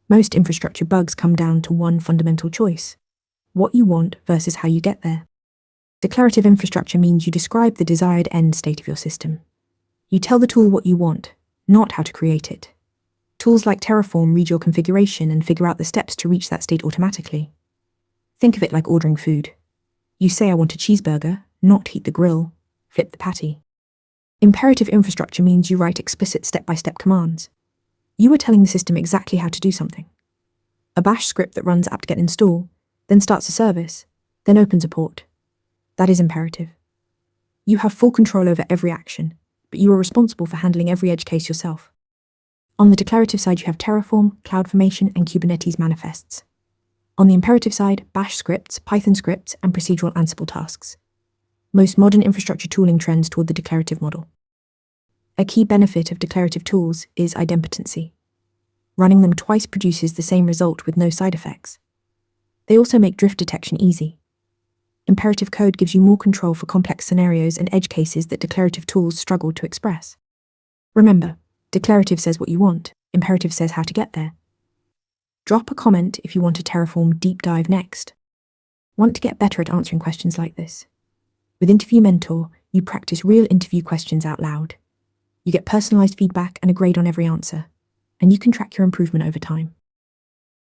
Most infrastructure bugs come down to one fundamental choice: what you want versus how you get there. Declarative infrastructure means you describe the desired end state of your system. You tell the tool what you want, not how to create it. Tools like Terraform read your configuration and figure out the steps to reach that state automatically. Think of it like ordering food. You say, "I want a cheeseburger," not "heat the grill, flip the patty." Imperative infrastructure means you write explicit step-by-step commands. You are telling the system exactly how to do something. A bash script that runs apt-get install, then starts a service, then opens a port. That is imperative. You have full control over every action, but you are responsible for handling every edge case yourself. On the declarative side, you have Terraform, CloudFormation, and Kubernetes manifests. On the imperative side, bash scripts, Python scripts, and procedural Ansible tasks. Most modern infrastructure tooling trends toward the declarative model. A key benefit of declarative tools is idempotency. Running them twice produces the same result with no side effects. They also make drift detection easy. Imperative code gives you more control for complex scenarios and edge cases that declarative tools struggle to express. Remember, declarative says what you want, imperative says how to get there. Drop a comment if you want a Terraform deep dive next. Want to get better at answering questions like this? With Interview Mentor, you practice real interview questions out loud. You get personalized feedback and a grade on every answer, and you can track your improvement over time.